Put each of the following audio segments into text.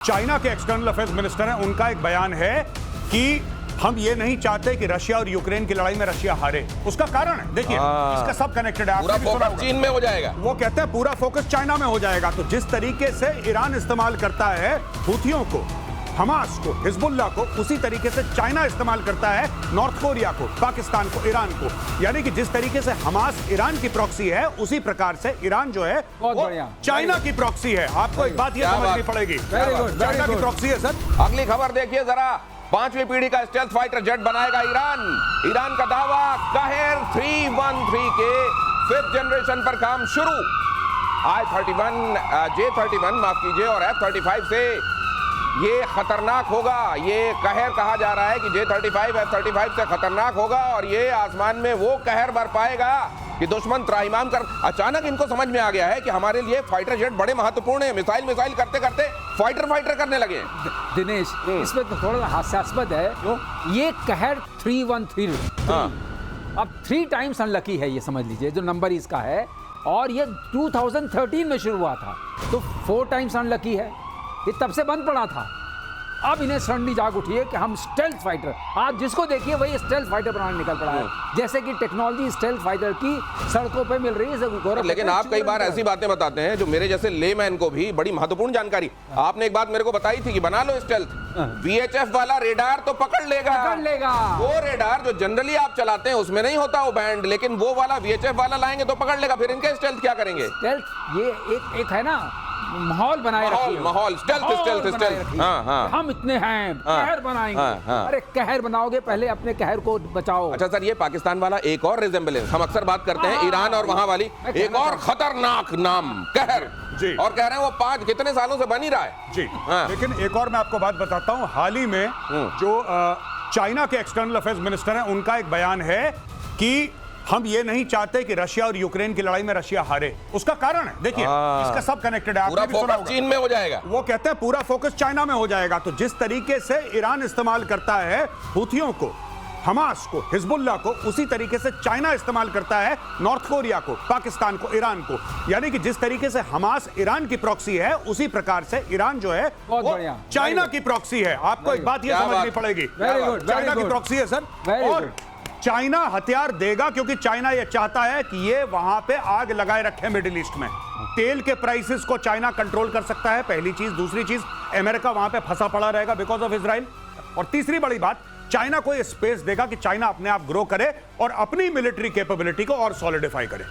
China के external affairs minister हैं, उनका एक बयान है कि हम ये नहीं चाहते कि रशिया और यूक्रेन की लड़ाई में रशिया हारे। उसका कारण है, देखिए इसका सब कनेक्टेड है। पूरा फोकस चीन में हो जाएगा। वो कहते हैं पूरा फोकस चाइना में हो जाएगा। तो जिस तरीके से ईरान इस्तेमाल करता है हुथियों को, हमास को, हिजबुल्लाह को, उसी तरीके से चाइना इस्तेमाल करता है नॉर्थ कोरिया को, पाकिस्तान को, ईरान को। यानी कि जिस तरीके से हमास ईरान की प्रॉक्सी है, उसी प्रकार से ईरान जो है वो चाइना की प्रॉक्सी है। आपको एक बात ये समझनी पड़ेगी, चाइना की प्रॉक्सी है सर। अगली खबर देखिए जरा। 5वीं पीढ़ी का स्टेल्थ फाइटर जेट बनाएगा ईरान। ईरान का दावा, काहिर 313 के 5th जनरेशन पर काम शुरू। J-31 माफ कीजिए और F-35 से ये खतरनाक होगा। ये कहर कहा जा रहा है कि J-35 F-35 से खतरनाक होगा और ये आसमान में वो कहर बर पाएगा कि दुश्मन त्राहिमाम कर। अचानक इनको समझ में आ गया है कि हमारे लिए फाइटर जेट बड़े महत्वपूर्ण हैं। मिसाइल करते करते फाइटर करने लगे। दिनेश, इसमें तो थोड़ा हास्यास्पद है। ये कहर 313 अब 3 टाइम्स अनलकी है, ये समझ लीजिए जो नंबर इसका है। और ये 2013 में शुरू हुआ था, तो 4 टाइम्स अनलकी है। ये तब से बंद पड़ा था। अब इन्हें सडनली जाग उठी है कि हम स्टेल्थ फाइटर, आप जिसको देखिए वही स्टेल्थ फाइटर बनाने निकल पड़ा है। जैसे कि टेक्नोलॉजी स्टेल्थ फाइटर की सड़कों पे मिल रही है। लेकिन आप कई बार ऐसी बातें बताते हैं जो मेरे जैसे लेमैन को भी बड़ी महत्वपूर्ण जानकारी। आपने एक बात मेरे को बताई थी कि बना लो स्टेल्थ, VHF वाला रेडार तो पकड़ लेगा। वो रेडार जो जनरली आप चलाते हैं उसमें नहीं होता वो बैंड, लेकिन वो वाला VHF वाला लाएंगे तो पकड़ लेगा। फिर इनके स्टेल्थ क्या करेंगे? स्टेल्थ ये एक है ना, माहौल बनाए रखिए। माहौल स्टेल्थ। हाँ। हम इतने हैं, कहर बनाएंगे। अरे कहर बनाओगे, पहले अपने कहर को बचाओ। अच्छा सर, ये पाकिस्तान वाला एक और रिजेम्बलेंस हम अक्सर बात करते हैं ईरान और वहां वाली, एक और खतरनाक नाम कहर जी। और कह रहे हैं वो 5 कितने सालों से बन ही रहा है जी। लेकिन एक और मैं आपको बात बताता हूं, हाल ही में जो चाइना के एक्सटर्नल अफेयर्स मिनिस्टर हैं, उनका एक बयान है कि हम ये नहीं चाहते कि रशिया और यूक्रेन की लड़ाई में रशिया हारे। उसका कारण है, देखिए इसका सब कनेक्टेड है। पूरा फोकस चीन में हो जाएगा। वो कहते हैं पूरा फोकस चाइना में हो जाएगा। तो जिस तरीके से ईरान इस्तेमाल करता है हुथियों को, हमास को, हिजबुल्लाह को, उसी तरीके से चाइना इस्तेमाल करता है नॉर्थ कोरिया को, पाकिस्तान को, ईरान को। यानी कि जिस तरीके से हमास ईरान की प्रॉक्सी है, उसी प्रकार से ईरान जो है वो चाइना की प्रॉक्सी है। आपको एक बात ये समझनी पड़ेगी, चाइना की प्रॉक्सी है सर। और चाइना हथियार देगा क्योंकि चाइना ये चाहता है कि ये वहां पे आग लगाए रखे मिडिल ईस्ट में। तेल के प्राइसेस को चाइना कंट्रोल कर सकता है, पहली चीज। दूसरी चीज, अमेरिका वहां पे फंसा पड़ा रहेगा बिकॉज ऑफ इजराइल। और तीसरी बड़ी बात, चाइना को ये स्पेस देगा कि चाइना अपने आप ग्रो करे और अपनी मिलिट्री कैपेबिलिटी को और सॉलिडिफाई करे।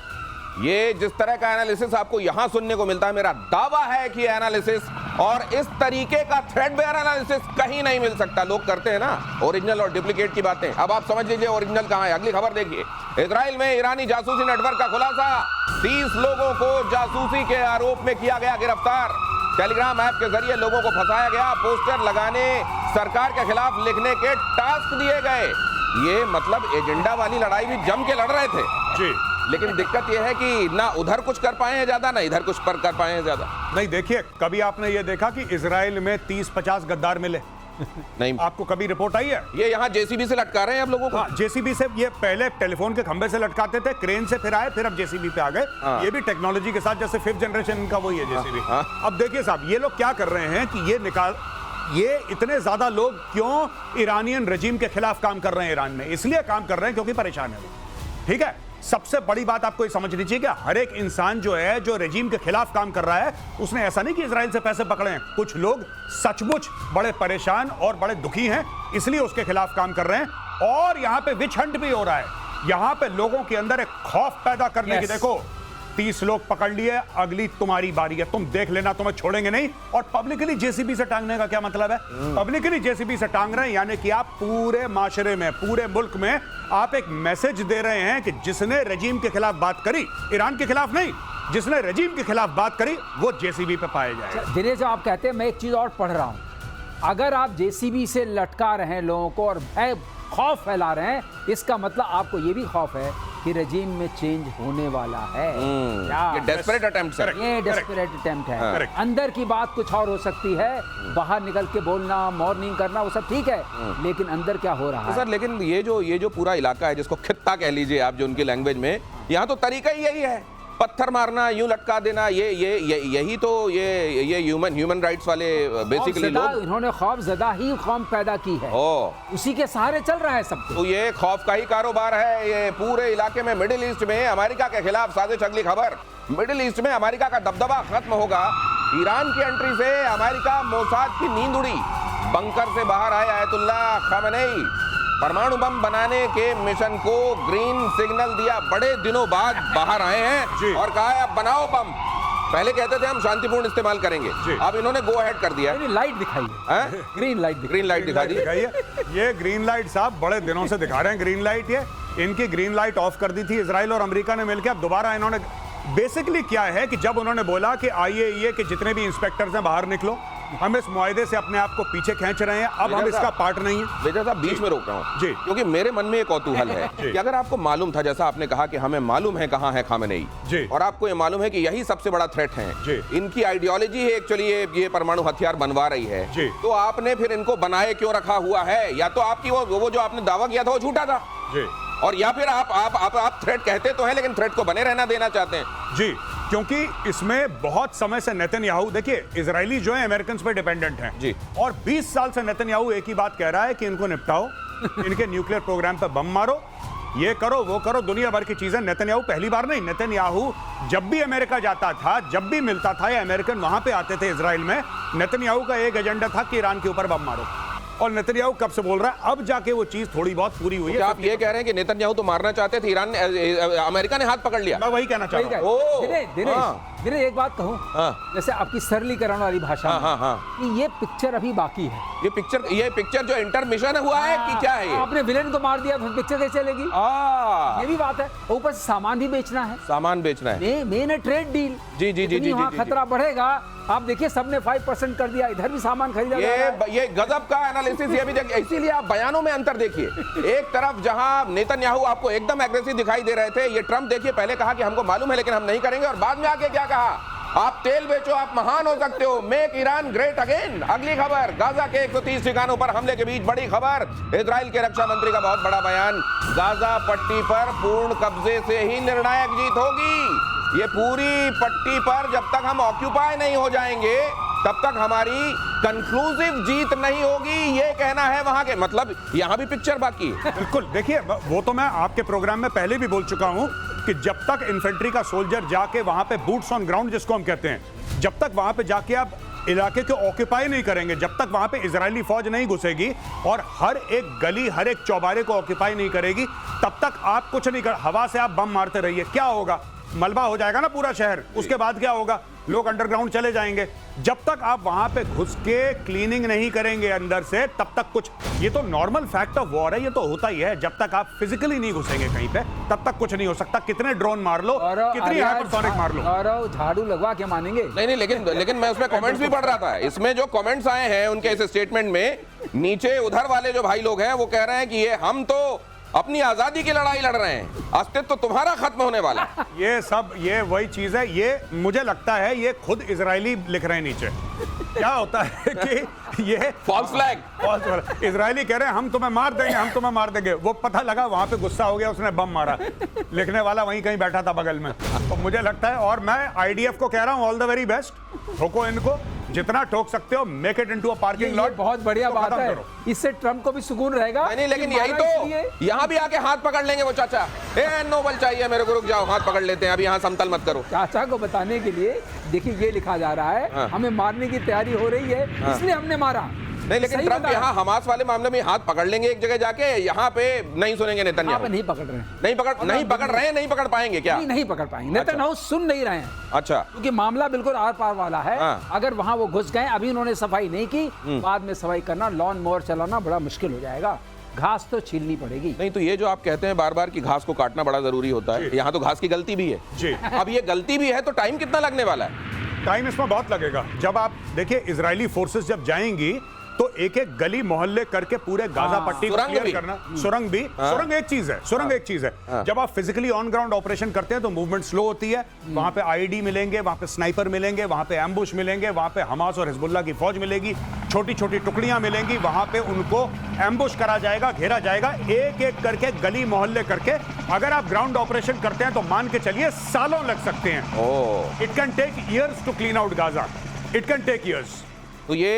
ये जिस तरह का एनालिसिस आपको यहां सुनने को मिलता है, मेरा दावा है कि एनालिसिस और इस तरीके का थ्रेडबेयर एनालिसिस कहीं नहीं मिल सकता। लोग करते हैं ना ओरिजिनल और डुप्लीकेट की बातें। अब आप समझ लीजिए ओरिजिनल कहां है। अगली खबर देखिए। इजराइल में ईरानी जासूसी नेटवर्क का खुलासा। 30 लोगों को जासूसी के आरोप में किया गया गिरफ्तार। टेलीग्राम ऐप के जरिए लोगों को फंसाया गया। पोस्टर लगाने, सरकार के खिलाफ लिखने के टास्क दिए गए। ये मतलब एजेंडा वाली लड़ाई भी जम के लड़ रहे थे जी। लेकिन दिक्कत यह है कि ना उधर कुछ कर पाए हैं ज्यादा, ना इधर कुछ पर कर पाए हैं ज्यादा। नहीं, देखिए कभी आपने ये देखा कि इजराइल में 30-50 गद्दार मिले? नहीं। आपको कभी रिपोर्ट आई है? ये यहाँ JCB से लटका रहे हैं अब लोगों को। JCB से। ये पहले टेलीफोन के खंबे से लटकाते थे, क्रेन से फिर आए, फिर अब JCB पे आ गए। ये भी टेक्नोलॉजी के साथ, जैसे 5th जनरेशन का वही है JCB। अब देखिए साहब, ये लोग क्या कर रहे हैं कि ये इतने ज्यादा लोग क्यों ईरानियन रजीम के खिलाफ काम कर रहे हैं ईरान में? इसलिए काम कर रहे हैं क्योंकि परेशान है वो। ठीक है, सबसे बड़ी बात आपको ये समझनी चाहिए कि हर एक इंसान जो है, जो रजीम के खिलाफ काम कर रहा है, उसने ऐसा नहीं कि इजराइल से पैसे पकड़े हैं। कुछ लोग सचमुच बड़े परेशान और बड़े दुखी हैं, इसलिए उसके खिलाफ काम कर रहे हैं। और यहां पे विच हंट भी हो रहा है। यहां पे लोगों के अंदर एक खौफ पैदा करने की, देखो 30 लोग पकड़ लिए, अगली तुम्हारी बारी है, तुम देख लेना, तुम्हें छोड़ेंगे नहीं। और पब्लिकली JCB से टांगने का क्या मतलब है? पब्लिकली JCB से टांग रहे हैं, यानी कि आप पूरे माशरे में, पूरे मुल्क में आप एक मैसेज दे रहे हैं कि जिसने रजीम के खिलाफ बात करी, ईरान के खिलाफ नहीं, जिसने रजीम के खिलाफ बात करी, वो JCB पे पाए जाए। दिनेश, आप कहते हैं, मैं एक चीज और पढ़ रहा हूं। अगर आप JCB से लटका रहे हैं लोगों को और खौफ फैला रहे हैं, इसका मतलब आपको ये भी खौफ है कि रजीम में चेंज होने वाला है। ये डेस्परेट अटेम्प्ट है। ये डेस्परेट अटेम्प्ट है। अंदर की बात कुछ और हो सकती है, बाहर निकल के बोलना, मॉर्निंग करना, वो सब ठीक है, लेकिन अंदर क्या हो रहा है? सर, लेकिन ये जो पूरा इलाका है, जिसको खित्ता कह लीजिए आप, जो उनकी लैंग्वेज में, यहाँ तो तरीका ही यही है पत्थर मारना, यूं लटका देना, यही तो ये ह्यूमन राइट्स वाले बेसिकली लोग, इन्होंने खौफ ज़दा ही कौम पैदा की है, उसी के सहारे चल रहा है सब कुछ। तो ये खौफ का ही कारोबार है। ये पूरे इलाके में, मिडिल ईस्ट में अमेरिका के खिलाफ साजिश। अगली खबर, मिडिल ईस्ट में अमेरिका का दबदबा खत्म होगा। ईरान की एंट्री से अमेरिका मोसाद की नींद उड़ी। बंकर से बाहर आए आयतुल्लाह खामेनेई, परमाणु बम बनाने के मिशन को ग्रीन सिग्नल दिया। बड़े दिनों बाद बाहर आए हैं और कहा है अब बनाओ बम। पहले कहते थे हम शांतिपूर्ण इस्तेमाल करेंगे, अब इन्होंने गो अहेड कर दिया। लाइट दिखाई है, ग्रीन लाइट दिखा दी। ये ग्रीन लाइट साहब बड़े दिनों से दिखा रहे हैं ग्रीन लाइट। ये इनकी ग्रीन लाइट ऑफ कर दी थी इजराइल और अमेरिका ने मिलकर, अब दोबारा इन्होंने बेसिकली क्या है कि जब उन्होंने बोला कि आईएईए के जितने भी इंस्पेक्टर्स हैं बाहर निकलो, हम इस मुआहदे से अपने आप को पीछे खींच रहे हैं, अब हम इसका पार्ट नहीं है। बेटा साहब बीच में रोक रहा हूं जी, क्योंकि मेरे मन में एक कौतूहल है कि अगर आपको मालूम था, जैसा आपने कहा कि हमें मालूम है कहां है खामेनेई जी, और आपको ये मालूम है कि यही सबसे बड़ा थ्रेट है, इनकी आइडियोलॉजी है एक्चुअली ये परमाणु हथियार बनवा रही है, तो आपने फिर इनको बनाए क्यों रखा हुआ है? या तो आपकी वो जो आपने दावा किया था वो झूठा था जी, और या फिर आप थ्रेट कहते तो हैं लेकिन थ्रेट को बने रहना देना चाहते हैं। जी, क्योंकि इसमें बहुत समय से नेतन्याहू, देखिए इजरायली जो है अमेरिकन पे डिपेंडेंट हैं जी, और 20 साल से नेतन्याहू एक ही बात कह रहा है कि इनको निपटाओ, इनके न्यूक्लियर प्रोग्राम पे बम मारो, ये करो वो करो, दुनिया भर की चीजें। नेतन्याहू पहली बार नहीं, नेतन्याहू जब भी अमेरिका जाता था, जब भी मिलता था या अमेरिकन वहां पे आते थे इजराइल में, नेतन्याहू का एक एजेंडा था कि ईरान के ऊपर बम मारो। और नेतन्याहू कब से बोल रहा है, अब जाके वो चीज थोड़ी बहुत पूरी हुई है। आप ये कह रहे हैं कि नेतन्याहू तो मारना चाहते थे, ईरान ने, अमेरिका ने हाथ पकड़ लिया? मैं वही कहना चाह रहा हूं। दिनेश एक बात कहूं, जैसे आपकी सरलीकरण वाली भाषा में, ये पिक्चर अभी बाकी है। ये पिक्चर जो इंटरमिशन हुआ है कि क्या है? ये आपने विलेन को मार दिया तो पिक्चर कैसे चलेगी? ये भी बात है। ऊपर से सामान भी बेचना है, सामान बेचना है, मेन है ट्रेड डील। जी जी जी जी, वहाँ खतरा बढ़ेगा। आप देखिए सबने 5% कर दिया, इधर भी सामान खरीदा। ये गजब का एनालिसिस। ये भी देखिए, इसीलिए आप बयानों में अंतर देखिए। एक तरफ जहां नेतन्याहू आपको एकदम एग्रेसिव दिखाई दे रहे थे, ये ट्रंप देखिए पहले कहा कि हमको मालूम है लेकिन हम नहीं करेंगे, और बाद में आके क्या कहा, आप तेल बेचो, आप महान हो सकते हो, मेक ईरान ग्रेट अगेन। अगली खबर, गाजा के 130 ठिकानों पर हमले के बीच बड़ी खबर, इजराइल के रक्षा मंत्री का बहुत बड़ा बयान, गाजा पट्टी पर पूर्ण कब्जे से ही निर्णायक जीत होगी। ये पूरी पट्टी पर जब तक हम ऑक्यूपाई नहीं हो जाएंगे तब तक हमारी कंक्लूसिव जीत नहीं होगी, ये कहना है वहां के। मतलब यहां भी पिक्चर बाकी है। बिल्कुल, देखिए वो तो मैं आपके प्रोग्राम में पहले भी बोल चुका हूं कि जब तक इन्फेंट्री का सोल्जर जाके वहां पे बूट्स ऑन ग्राउंड जिसको हम कहते हैं, जब तक वहां पे जाके आप इलाके को ऑक्यूपाई नहीं करेंगे, जब तक वहां पे इजरायली फौज नहीं घुसेगी और हर एक गली हर एक चौबारे को ऑक्यूपाई नहीं करेगी, तब तक आप कुछ नहीं कर। हवा से आप बम मारते रहिए, क्या होगा? मलबा हो जाएगा ना पूरा शहर। उसके बाद क्या होगा? लोग अंडरग्राउंड चले जाएंगे। जब तक आप वहां पे घुस के क्लीनिंग नहीं करेंगे अंदर से, तब तक कुछ, ये तो नॉर्मल फैक्ट ऑफ वॉर है, ये तो होता ही है। जब तक आप फिजिकली नहीं घुसेंगे कहीं पे, तब तक कुछ नहीं हो सकता। कितने ड्रोन मार लो, कितनी हाइपरसोनिक मार लो, और झाड़ू लगवा के मानेंगे नहीं, लेकिन मैं उसमें कमेंट्स भी पढ़ रहा था। इसमें जो कमेंट्स आए हैं उनके इस स्टेटमेंट में, नीचे उधर वाले जो भाई लोग हैं वो कह रहे हैं कि ये हम तो अपनी आजादी की लड़ाई लड़ रहे हैं, अस्तित्व तो तुम्हारा खत्म होने वाला। ये सब ये वही चीज है। ये मुझे लगता है ये खुद इजरायली लिख रहे हैं नीचे। क्या होता है कि ये फॉल्स फ्लैग, इजरायली कह रहे हैं हम तुम्हें मार देंगे, हम तुम्हें मार देंगे। वो पता लगा वहां पे गुस्सा हो गया, उसने बम मारा। लिखने वाला वहीं कहीं बैठा था बगल में। तो मुझे लगता है, और मैं आईडीएफ को कह रहा हूं ऑल द वेरी बेस्ट, ठोको इनको जितना ठोक सकते हो, make it into a parking lot. बहुत बढ़िया बात है, इससे ट्रम्प को भी सुकून रहेगा। नहीं, लेकिन यही तो, यहां भी आके हाथ पकड़ लेंगे वो चाचा, ए नोबल चाहिए मेरे को, रुक जाओ, हाथ पकड़ लेते हैं, अभी यहां समतल मत करो। चाचा को बताने के लिए देखिए ये लिखा जा रहा है, हमें मारने की तैयारी हो रही है, इसलिए हमने मारा। नहीं, लेकिन ट्रंप यहाँ हमास वाले मामले में हाथ पकड़ लेंगे एक जगह जाके, यहाँ पे नहीं सुनेंगे नेतन्याहू। नहीं पकड़ रहे हैं, नहीं पकड़ पाएंगे क्या? नहीं पकड़ पाएंगे। नेतन्याहू सुन नहीं रहे हैं। अच्छा, क्योंकि मामला बिल्कुल आर पार वाला है। अगर वहां वो घुस गए, अभी उन्होंने सफाई नहीं की, बाद में सफाई करना, लॉन मोवर चलाना बड़ा मुश्किल हो जाएगा। घास तो छीलनी पड़ेगी। नहीं तो ये जो आप कहते हैं बार बार कि घास को काटना बड़ा जरूरी होता है, यहाँ तो घास की गलती भी है जी। अब ये गलती भी है तो टाइम कितना लगने वाला है? टाइम इसमें बहुत लगेगा। जब आप देखिए इजरायली फोर्सेस जब जाएंगी तो एक एक गली मोहल्ले करके पूरे गाजा पट्टी को सुरंग क्लियर भी। करना, सुरंग भी, सुरंग एक चीज है, सुरंग एक चीज है। जब आप फिजिकली ऑन ग्राउंड ऑपरेशन करते हैं तो मूवमेंट स्लो होती है, वहां पे आईडी मिलेंगे, वहां पे स्नाइपर मिलेंगे, वहां पे एम्बुश मिलेंगे, वहां पे हमास और हिजबुल्लाह की फौज मिलेगी, छोटी छोटी टुकड़ियां मिलेंगी, वहां पे उनको एम्बुश करा जाएगा, घेरा जाएगा, एक एक करके गली मोहल्ले करके। अगर आप ग्राउंड ऑपरेशन करते हैं तो मान के चलिए सालों लग सकते हैं। It can take years to clean out Gaza, it can take years. तो ये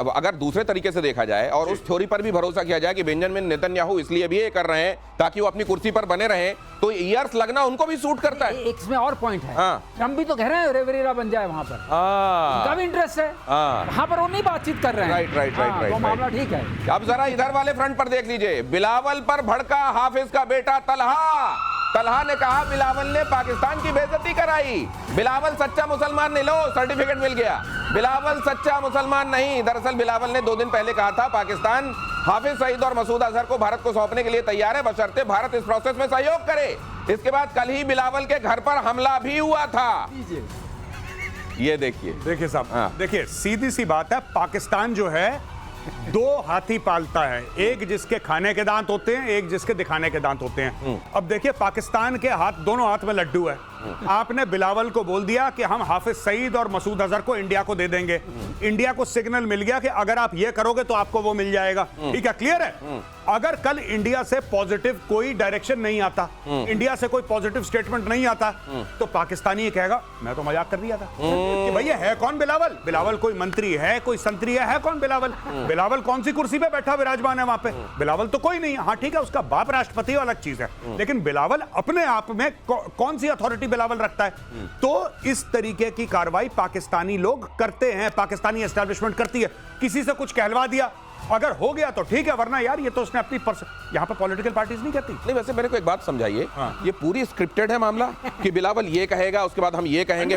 अगर दूसरे तरीके से देखा जाए और उस थ्योरी पर भी भरोसा किया जाए कि बेंजामिन नेतन्याहू इसलिए भी ये कर रहे हैं ताकि वो अपनी कुर्सी पर बने रहें, तो ईयर्स लगना उनको भी सूट करता है। एक इसमें और पॉइंट है, हाँ। ट्रम्प भी तो कह रहे हैं रेवरेरा बन जाए वहां पर, उनका भी इंटरेस्ट है, वहां पर वो नहीं बातचीत कर रहे हैं। राइट। वो मामला ठीक है। अब जरा इधर वाले फ्रंट पर देख लीजिए, बिलावल पर भड़का हाफिज का बेटा तलहा ने कहा बिलावल ने पाकिस्तान की बेइज्जती कराई। बिलावल सच्चा मुसलमान नहीं, लो सर्टिफिकेट मिल गया। बिलावल सच्चा मुसलमान नहीं, दरअसल बिलावल ने 2 दिन पहले कहा था पाकिस्तान हाफिज सईद और मसूद अजहर को भारत को सौंपने के लिए तैयार है, बशर्ते भारत इस प्रोसेस में सहयोग करे। इसके बाद कल ही बिलावल के घर पर हमला भी हुआ था। ये देखिए साहब, देखिए सीधी सी बात है, पाकिस्तान जो है 2 हाथी पालता है, एक जिसके खाने के दांत होते हैं, एक जिसके दिखाने के दांत होते हैं। अब देखिए पाकिस्तान के दोनों हाथ में लड्डू है। आपने बिलावल को बोल दिया कि हम हाफिज सईद और मसूद अजहर को इंडिया को दे देंगे, इंडिया को सिग्नल मिल गया कि अगर आप ये करोगे तो आपको वो मिल जाएगा। ठीक है, क्लियर है। अगर कल इंडिया से पॉजिटिव कोई डायरेक्शन नहीं आता, इंडिया से कोई पॉजिटिव स्टेटमेंट नहीं आता, तो पाकिस्तानी ये कहेगा मैं तो मजाक कर दिया था कि भैया है कौन बिलावल, बिलावल कोई मंत्री है, कोई संतरी है कौन बिलावल, बिलावल कौन सी कुर्सी पे बैठा विराजमान है वहां पे, बिलावल तो कोई नहीं है। हाँ ठीक है, उसका बाप राष्ट्रपति अलग चीज है, लेकिन बिलावल अपने आप में कौन सी अथॉरिटी बिलावल रखता है। तो इस तरीके की कार्रवाई पाकिस्तानी लोग करते हैं, पाकिस्तानी एस्टैब्लिशमेंट करती है। किसी से कुछ कहलवा दिया, अगर हो गया तो ठीक है, वरना यार ये तो उसने अपनी यहां पर पॉलिटिकल पार्टीज नहीं कहती। नहीं, वैसे मेरे को एक बात समझाइए, ये पूरी स्क्रिप्टेड है मामला कि बिलावल ये कहेगा उसके बाद हम ये कहेंगे,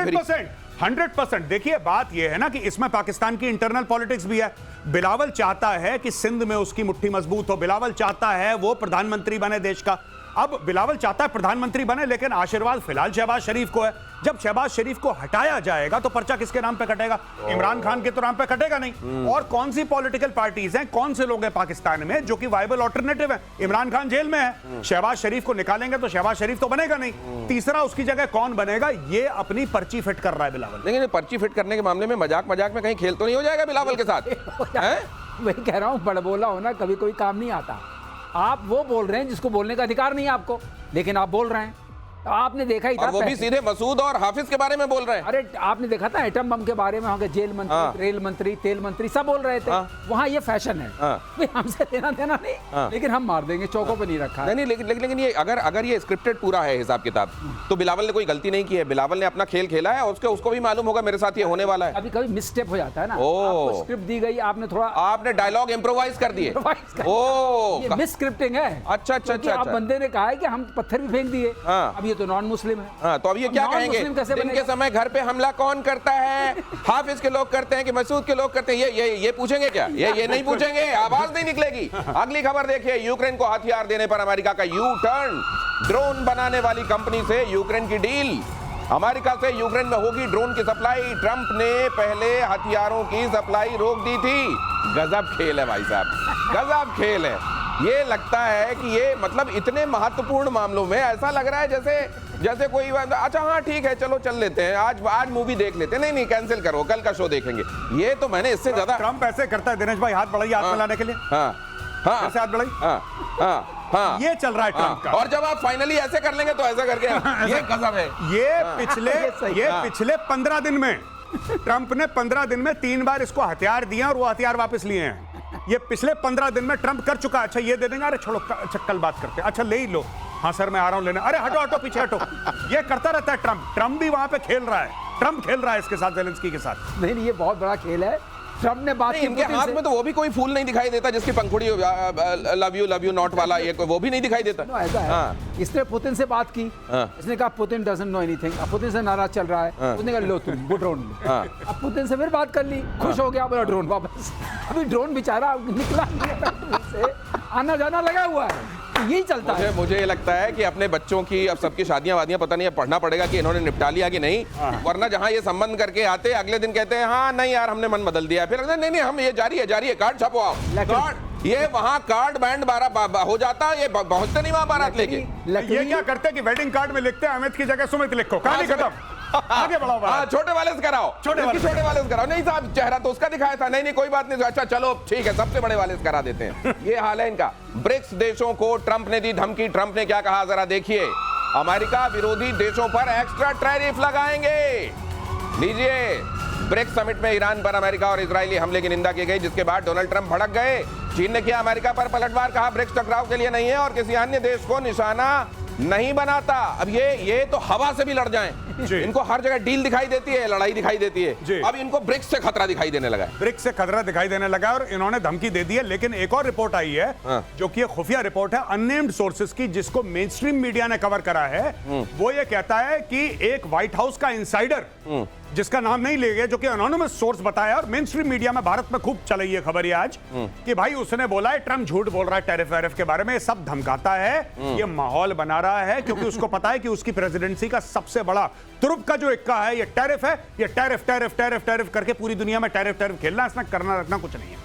100%। देखिए बात ये है ना कि इसमें पाकिस्तान की इंटरनल पॉलिटिक्स भी है। बिलावल चाहता है कि सिंध में उसकी मुट्ठी मजबूत हो, बिलावल चाहता है वो प्रधानमंत्री बने देश का। अब बिलावल चाहता है प्रधानमंत्री बने, लेकिन आशीर्वाद फिलहाल शहबाज शरीफ को है। जब शहबाज शरीफ को हटाया जाएगा तो पर्चा किसके नाम पे कटेगा? इमरान खान के तो नाम पे कटेगा नहीं। और कौन सी पॉलिटिकल पार्टीज हैं, कौन से लोग हैं पाकिस्तान में जो कि वायबल ऑल्टरनेटिव है? इमरान खान जेल में है, शहबाज शरीफ को निकालेंगे तो शहबाज शरीफ तो बनेगा नहीं, तीसरा उसकी जगह कौन बनेगा? ये अपनी पर्ची फिट कर रहा है बिलावल। लेकिन पर्ची फिट करने के मामले में मजाक में कहीं खेल तो नहीं हो जाएगा बिलावल के साथ? वही कह रहा हूँ, बड़बोला होना कभी कोई काम नहीं आता। आप वो बोल रहे हैं जिसको बोलने का अधिकार नहीं है आपको, लेकिन आप बोल रहे हैं। आपने देखा ही था, और वो भी सीधे मसूद और हाफिज के बारे में बोल रहे हैं। अरे आपने देखा था एटम बम के बारे में, वहाँ के जेल मंत्री, रेल मंत्री, तेल मंत्री सब बोल रहे थे। वहाँ ये फैशन है, भाई हमसे लेना देना नहीं, लेकिन हम मार देंगे, चौकों पे नहीं रखा। नहीं, लेकिन ये अगर ये स्क्रिप्टेड पूरा है हिसाब किताब, तो बिलावल ने कोई गलती नहीं की है। बिलावल ने अपना खेल खेला है और उसको भी मालूम होगा मेरे साथ ये होने वाला है। कभी कभी मिसस्टेप हो जाता है ना, आपको स्क्रिप्ट दी गई, आपने डायलॉग इम्प्रोवाइज कर दिए। ये मिस स्क्रिप्टिंग है। अच्छा। आप बंदे ने कहा है कि हम पत्थर भी फेंक दिए, अब ये तो नॉन मुस्लिम है। हाँ, तो अब ये क्या कहेंगे? दिन के समय घर पे हमला कौन करता है? हाफिज के लोग करते हैं कि मसूद के लोग करते हैं? ये पूछेंगे क्या? ये नहीं पूछेंगे, आवाज नहीं निकलेगी। अगली खबर देखिए, यूक्रेन को हथियार देने पर अमेरिका का यू टर्न। ड्रोन बनाने वाली कंपनी से यूक्रेन की डील। अमेरिका से यूक्रेन में होगी ड्रोन की सप्लाई। ट्रंप ने पहले हथियारों की सप्लाई रोक दी थी। गजब खेल है भाई साहब, गजब खेल है। ये लगता है कि ये मतलब इतने महत्वपूर्ण मामलों में ऐसा लग रहा है जैसे कोई अच्छा हाँ ठीक है चलो चल लेते हैं, आज मूवी देख लेते हैं, नहीं कैंसिल करो, कल का शो देखेंगे। ये तो मैंने इससे ज्यादा ट्रंप ऐसे करता है। दिनेश भाई हाथ बढ़ाइए, हाथ मिलाने के लिए। कैसे हाथ बढ़ाई? हाँ, ये चल रहा है ट्रंप का। और जब आप फाइनली ऐसे कर लेंगे तो ऐसा करके ये गजब है। ये पिछले 15 दिन में ट्रंप ने 15 दिन में 3 बार इसको हथियार दिए और वो हथियार वापस लिए हैं। ये पिछले 15 दिन में ट्रंप कर चुका। अच्छा ये दे देंगे, अरे छोड़ो अच्छा कल बात करते हैं, अच्छा ले ही लो, हाँ सर मैं आ रहा हूं लेने, अरे हटो पीछे हटो। ये करता रहता है ट्रंप भी वहां पे खेल रहा है, ट्रंप खेल रहा है इसके साथ, जेलेंस्की के साथ। नहीं ये बहुत बड़ा खेल है। ट्रंप ने बात की, इनके हाथ में तो वो भी कोई फूल नहीं दिखाई देता जिसकी पंखुड़ी लव यू नॉट वाला, ये वो भी नहीं दिखाई देता। ऐसा है। इसने पुतिन से बात की, इसने कहा पुतिन डजंट नो एनीथिंग। अब पुतिन से नाराज चल रहा है, उसने कहा लो तुम वो ड्रोन लो। अब पुतिन से फिर बात कर ली, खुश हो गया, बोला ड्रोन वापस। अभी ड्रोन बेचारा निकला से आना जाना लगा हुआ है। यही चलता है। मुझे ये लगता है कि अपने बच्चों की अब सबकी शादियां वादियां पता नहीं है, पढ़ना पड़ेगा कि इन्होंने निपटा लिया कि नहीं, वरना जहां ये संबंध करके आते अगले दिन कहते हैं हाँ नहीं यार हमने मन बदल दिया, फिर नहीं नहीं हम ये जारी है कार्ड छपो आप, कार्ड ये वहां कार्ड बैंड 12 हो जाता, ये पहुंचते नहीं वहां बारात लेके। ये क्या करते हैं कि वेडिंग कार्ड में लिखते हैं अमित की जगह सुमित लिखो, कहानी खत्म, आगे बढ़ाओ बारात। छोटे वाले से कराओ, छोटे वाले से कराओ। नहीं साहब चेहरा तो उसका दिखाया था, नहीं नहीं कोई बात नहीं, अच्छा चलो ठीक है सबसे बड़े वाले से करा देते हैं। ये हाल है इनका। ब्रिक्स देशों को ट्रंप ने दी धमकी, ट्रंप ने क्या कहा जरा देखिए, अमेरिका विरोधी देशों पर एक्स्ट्रा टैरिफ लगाएंगे। लीजिए, ब्रिक्स समिट में ईरान पर अमेरिका और इजरायली हमले की निंदा की गई, जिसके बाद डोनाल्ड ट्रंप भड़क गए। चीन ने किया अमेरिका पर पलटवार, कहा ब्रिक्स टकराव के लिए नहीं है और किसी अन्य देश को निशाना नहीं बनाता। अब ये तो हवा से भी लड़ जाएं, इनको हर जगह डील दिखाई देती है, लड़ाई दिखाई देती है, अब इनको ब्रिक्स से खतरा दिखाई देने लगा है। ब्रिक्स से खतरा दिखाई देने लगा और इन्होंने धमकी दे दी है। लेकिन एक और रिपोर्ट आई है जो कि खुफिया रिपोर्ट है अननेम्ड सोर्सेस की, जिसको मेन स्ट्रीम मीडिया ने कवर करा है। वो ये कहता है कि एक व्हाइट हाउस का इंसाइडर, जिसका नाम नहीं ले गया, जो कि एनोनिमस सोर्स बताया और मेन स्ट्रीम मीडिया में भारत में खूब चल रही है खबर ये आज, कि भाई उसने बोला है ट्रम्प झूठ बोल रहा है टैरिफ वैरिफ के बारे में, सब धमकाता है, ये माहौल बना रहा है, क्योंकि उसको पता है कि उसकी प्रेसिडेंसी का सबसे बड़ा तुरुप का जो इक्का है ये टैरिफ है। ये टैरिफ टैरिफ टैरिफ टैरिफ करके पूरी दुनिया में टैरिफ टैरिफ खेलना, इसमें करना रखना कुछ नहीं है।